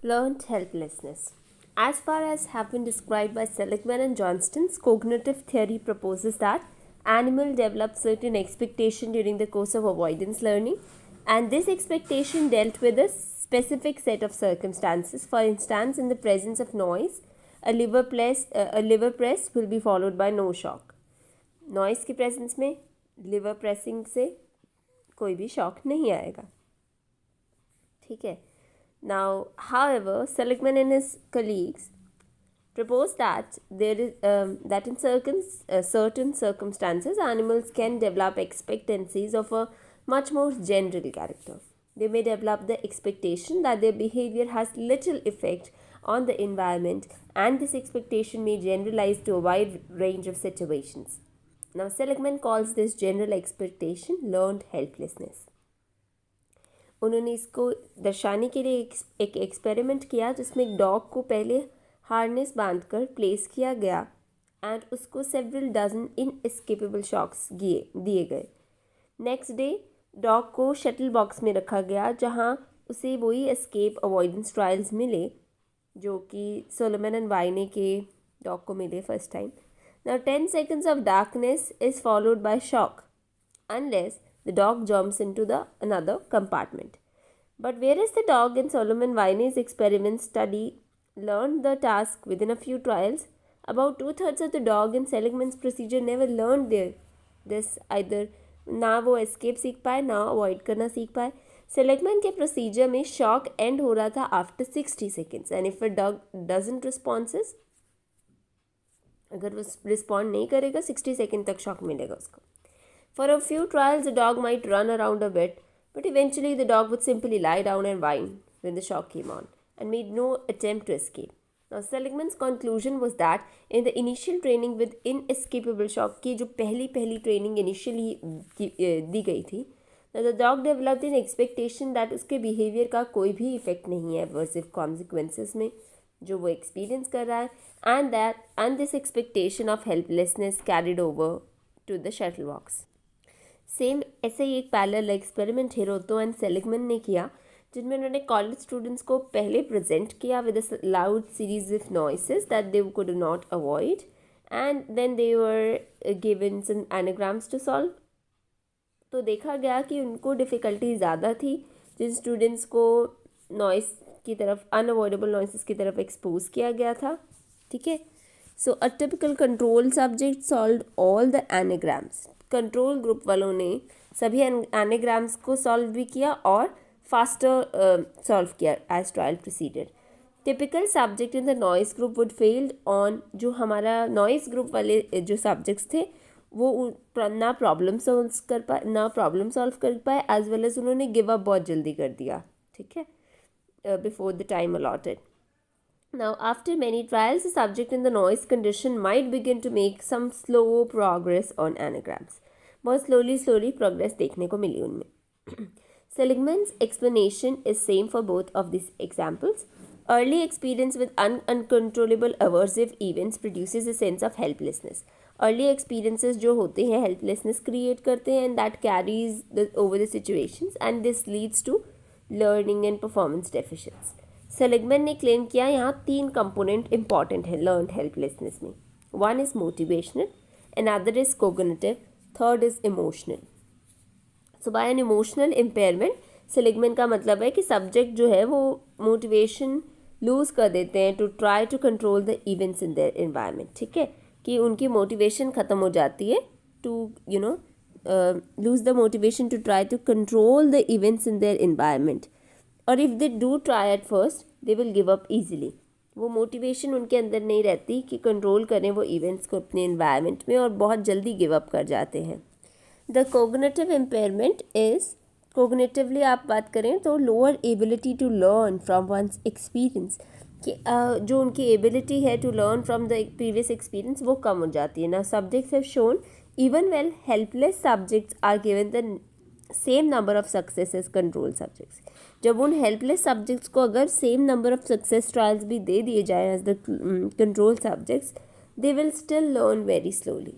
Learned helplessness. As far as have been described by Seligman and Johnston's cognitive theory proposes that animal develop certain expectation during the course of avoidance learning, and this expectation dealt with a specific set of circumstances. For instance, in the presence of noise, a liver press will be followed by no shock. Noise की presence में liver pressing से कोई भी shock नहीं आएगा. ठीक है. Now, however, Seligman and his colleagues propose that that in certain circumstances, animals can develop expectancies of a much more general character. They may develop the expectation that their behavior has little effect on the environment, and this expectation may generalize to a wide range of situations. Now, Seligman calls this general expectation learned helplessness. उन्होंने इसको दर्शाने के लिए एक experiment किया जिसमें एक dog को पहले हार्नेस बांधकर प्लेस किया गया एंड उसको सेवरल डजन इनएस्केपेबल शॉक्स दिए गए. नेक्स्ट डे डॉग को शटल बॉक्स में रखा गया जहां उसे वही एस्केप अवॉइडेंस ट्रायल्स मिले जो कि सोलोमन एंड वाइने के डॉग को मिले first time. Now 10 seconds of darkness is followed by shock unless the dog jumps into the another compartment. But whereas the dog in Solomon Viney's experiment study learned the task within a few trials, about 2/3 of the dog in Seligman's procedure never learned this either. ना वो escape सीख पाए ना avoid करना सीख पाए. Seligman के procedure में shock end हो रहा था after 60 seconds and if a dog doesn't responses, अगर वो respond नहीं करेगा 60 सेकेंड तक shock मिलेगा उसको. For a few trials, the dog might run around a bit, but eventually the dog would simply lie down and whine when the shock came on and made no attempt to escape. Now, Seligman's conclusion was that in the initial training with inescapable shock, की जो पहली training initially दी गई थी, the dog developed an expectation that उसके behavior का कोई भी effect नहीं है aversive consequences में जो वो experience कर रहा है and this expectation of helplessness carried over to the shuttle box. Same ऐसे ही एक पैरेलल एक्सपेरिमेंट हिरोतो एंड सेलिगमैन ने किया जिनमें उन्होंने कॉलेज स्टूडेंट्स को पहले प्रेजेंट किया with a loud series of noises that they could not avoid and then they were given some anagrams to solve. तो देखा गया कि उनको डिफ़िकल्टी ज़्यादा थी जिन स्टूडेंट्स को नॉइस की तरफ अनअवॉइडेबल नॉइसेस की तरफ एक्सपोज किया गया था. ठीक है. So a typical control subject solve all the anagrams. Control group वालों ने सभी एनाग्राम्स को सॉल्व भी किया और फास्टर सॉल्व किया as trial proceeded. Typical subject in the noise group would failed on. जो हमारा नॉइस ग्रुप वाले जो सब्जेक्ट्स थे वो ना प्रॉब्लम सॉल्व कर पाए एज वेल एज उन्होंने गिव अप बहुत जल्दी कर दिया. ठीक है. Before the time allotted. Now, after many trials, the subject in the noise condition might begin to make some slow progress on anagrams. बहुत slowly progress देखने को मिली उनमें. Seligman's explanation is same for both of these examples. Early experience with uncontrollable aversive events produces a sense of helplessness. Early experiences जो होते हैं helplessness create करते हैं and that carries over the situations and this leads to learning and performance deficits. Seligman ने claim किया यहाँ 3 component important है learned helplessness में. One is motivational, another is cognitive, third is emotional. So by an emotional impairment Seligman का मतलब है कि subject जो है वो मोटिवेशन लूज़ कर देते हैं to try to control the events in their environment. ठीक है. कि उनकी मोटिवेशन ख़त्म हो जाती है to lose the motivation to try to control the events in their environment. और if they do try at first they will give up easily. वो मोटिवेशन उनके अंदर नहीं रहती कि कंट्रोल करें वो इवेंट्स को अपने एनवायरनमेंट में और बहुत जल्दी गिव अप कर जाते हैं. The cognitive impairment is cognitively आप बात करें तो lower ability to learn from one's experience. कि जो उनकी एबिलिटी है to learn from the previous experience वो कम हो जाती है. ना subjects have shown even well helpless subjects are given the same number of success as control subjects. जब उन हेल्पलेस सब्जेक्ट्स को अगर same number of success trials भी दे दिए जाए as the control subjects they will still learn very slowly.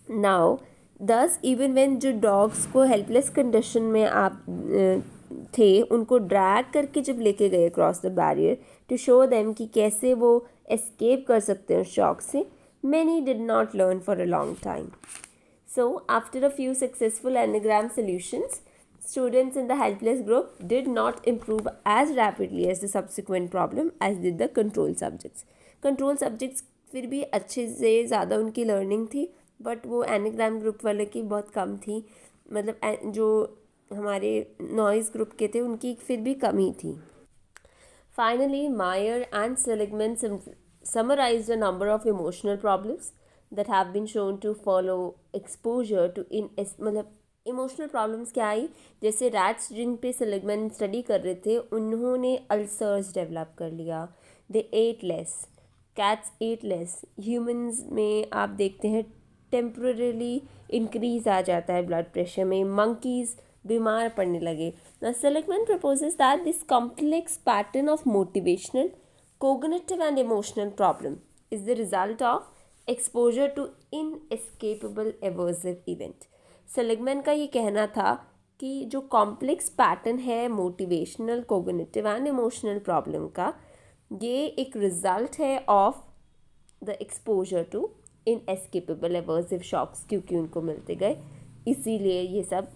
Now this even when जो dogs को हेल्पलेस कंडीशन में आप थे उनको ड्रैग करके जब लेके गए across the barrier to show them कि कैसे वो एस्केप कर सकते हैं शॉक से, many did not learn for a long time. So, after a few successful anagram solutions, students in the helpless group did not improve as rapidly as the subsequent problem as did the control subjects. Control subjects फिर भी अच्छे से ज़्यादा उनकी learning थी, but वो anagram group वाले की बहुत कम थी. मतलब जो हमारे नॉइज़ ग्रुप के थे उनकी फिर भी कम ही थी. Finally, Meyer and Seligman summarized a number of emotional problems that have been shown to follow exposure to मतलब इमोशनल प्रॉब्लम्स क्या आई, जैसे रैट्स जिन पे सेलिगमैन स्टडी कर रहे थे उन्होंने अल्सर्स डेवलप कर लिया. They ate less, cats ate less. Humans में आप देखते हैं टेम्पररीली इंक्रीज आ जाता है ब्लड प्रेशर में. मंकीज़ बीमार पड़ने लगे. Now, Seligman proposes that this complex pattern of motivational, cognitive and emotional problem is the result of exposure to inescapable aversive event. Seligman का ये कहना था कि जो कॉम्प्लेक्स पैटर्न है motivational, cognitive and emotional problem का, ये एक रिजल्ट है of the exposure to inescapable aversive shocks, क्योंकि उनको मिलते गए, इसीलिए ये सब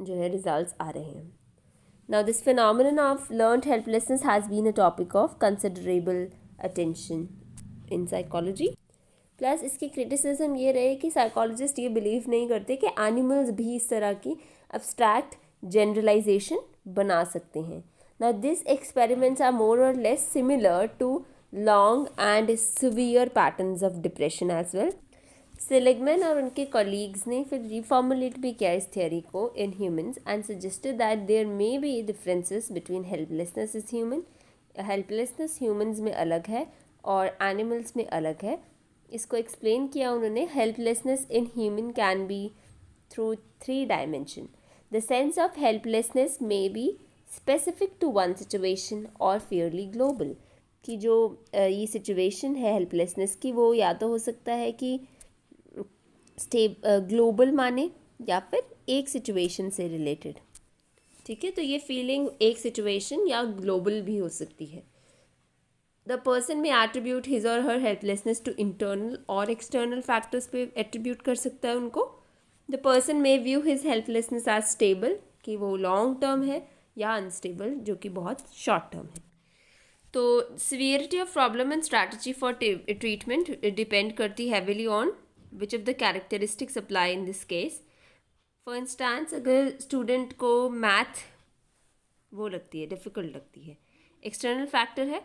जो है रिजल्ट्स आ रहे हैं. Now this phenomenon of learned helplessness has been a topic of considerable attention in psychology. Plus इसकी क्रिटिसिज्म ये रहे कि साइकोलॉजिस्ट ये बिलीव नहीं करते कि एनिमल्स भी इस तरह की अब्स्ट्रैक्ट जनरलाइजेशन बना सकते हैं. Now this experiments are more or less similar to long and severe patterns of depression as well. Seligman और उनके कॉलीग्स ने फिर रिफॉर्मुलेट भी किया इस थियोरी को in humans and suggested that there may be differences between helplessness is human. Helplessness humans में अलग है और एनिमल्स में अलग है. इसको एक्सप्लेन किया उन्होंने. Helplessness in human can be through 3 dimension. The sense of helplessness may be specific to one situation और फेयरली ग्लोबल. कि जो ये सिचुएशन है हेल्पलेसनेस की, वो या तो हो सकता है कि ग्लोबल माने या फिर एक सिचुएशन से रिलेटेड. ठीक है, तो ये फीलिंग एक सिचुएशन या ग्लोबल भी हो सकती है. The person may attribute his or her helplessness to internal or external factors पे एट्रीब्यूट कर सकता है उनको. The person may view his helplessness as stable, कि वो लॉन्ग टर्म है, या अनस्टेबल, जो कि बहुत शॉर्ट टर्म है. तो severity of problem and strategy for treatment depend करती heavily on which of the characteristics apply in this case. For instance, अगर स्टूडेंट को मैथ वो लगती है, डिफ़िकल्ट लगती है, एक्सटर्नल फैक्टर है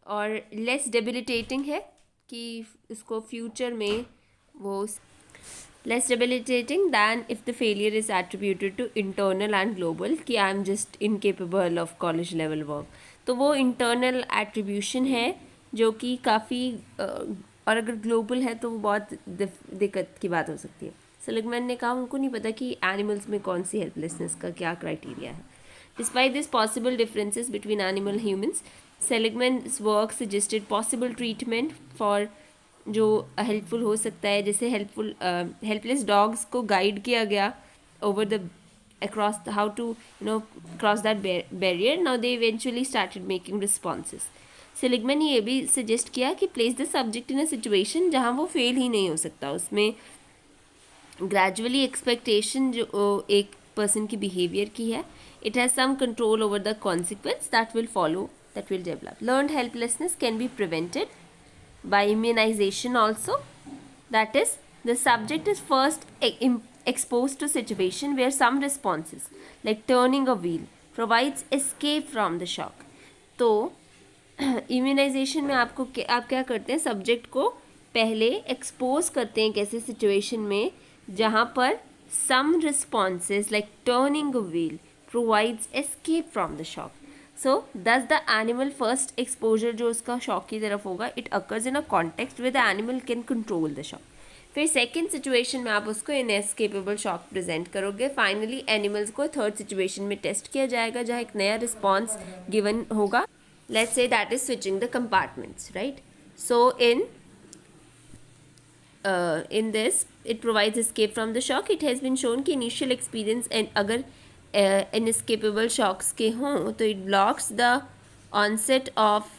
और लेस डेबिलिटेटिंग है कि इसको फ्यूचर में वो less debilitating than if the failure is attributed to internal and global, कि I am just incapable of college level work. तो वो इंटरनल एट्रीब्यूशन है जो कि काफ़ी और अगर ग्लोबल है तो वो बहुत दिक्कत की बात हो सकती है. सेलिगमैन ने कहा उनको नहीं पता कि एनिमल्स में कौन सी हेल्पलेसनेस का क्या क्राइटेरिया है. Despite this possible differences between animal humans, Seligman's work suggested possible treatment for जो हेल्पफुल हो सकता है. जैसे हेल्पलेस डॉग्स को गाइड किया गया over the across how to cross that barrier. Now they eventually started making responses. Seligman ने ये भी सजेस्ट किया कि place the subject in a situation जहाँ वो फेल ही नहीं हो सकता. उसमें ग्रेजुअली एक्सपेक्टेशन जो एक पर्सन की बिहेवियर की है, it has some control over the consequence that will follow, that will develop. Learned helplessness can be prevented by immunisation also. That is the subject is first exposed to situation where some responses like turning a wheel provides escape from the shock. तो immunisation में आप क्या करते हैं, subject को पहले expose करते हैं कैसे सिचुएशन में जहाँ पर some responses like turning a wheel provides escape from the shock. So thus the animal first exposure जो उसका शॉक की तरफ होगा, it occurs in a context with the animal can control the shock. फिर second situation में आप उसको inescapable shock present करोगे. फाइनली एनिमल्स को थर्ड सिचुएशन में टेस्ट किया जाएगा जहाँ एक नया रिस्पॉन्स गिवन होगा. Let's say that is switching the compartments, right? So in this it provides escape from the shock. It has been shown कि initial experience and अगर inescapable shocks के हों तो it blocks the onset of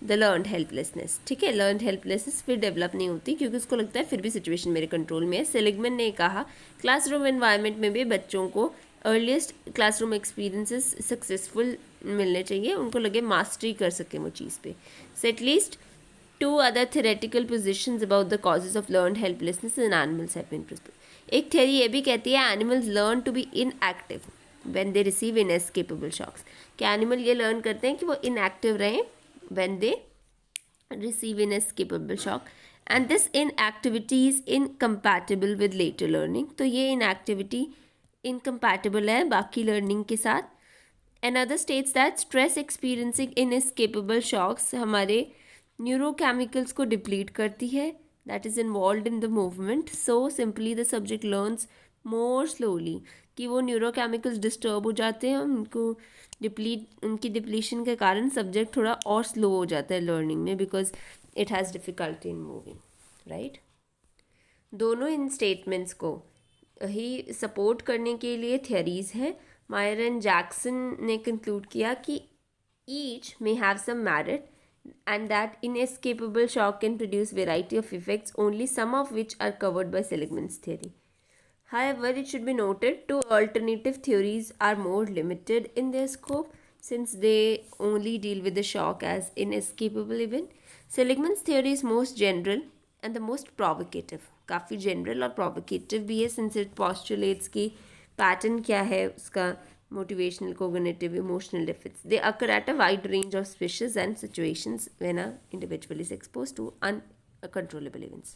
the learned helplessness. ठीक है, learned helplessness फिर develop नहीं होती क्योंकि उसको लगता है फिर भी सिचुएशन मेरे कंट्रोल में है. सेलिगमैन ने कहा क्लासरूम एनवायरनमेंट में भी बच्चों को अर्लीस्ट क्लासरूम एक्सपीरियंसेस सक्सेसफुल मिलने चाहिए, उनको लगे मास्टरी कर सके वो चीज़ पे. So at least 2 other theoretical positions about the causes of learned helplessness in animals have been proposed. एक theory ये भी कहती है animals learn to be inactive when they receive inescapable shocks. कि animal ये learn करते हैं कि वो inactive रहें when they receive inescapable shock, and this inactivity is incompatible with later learning. तो ये inactivity incompatible है बाकी learning के साथ. Another states that stress experiencing inescapable shocks हमारे न्यूरोकेमिकल्स को डिप्लीट करती है that is involve in the movement. So simply the subject learns more slowly कि वो न्यूरोकेमिकल्स डिस्टर्ब हो जाते हैं, उनकी डिप्लीशन के कारण सब्जेक्ट थोड़ा और स्लो हो जाता है लर्निंग में because it has difficulty in moving. Right, दोनों इन स्टेटमेंट्स को ही सपोर्ट करने के लिए थियरीज़ हैं. मायर एंड जैक्सन ने कंक्लूड किया कि each may have some merit and that inescapable shock can produce variety of effects, only some of which are covered by Seligman's theory. However, it should be noted two alternative theories are more limited in their scope since they only deal with the shock as inescapable event. Seligman's theory is most general and the most provocative. काफ़ी general और provocative भी है since it postulates कि pattern क्या है उसका, motivational, cognitive, emotional deficits. They occur at a wide range of species and situations when an individual is exposed to uncontrollable events.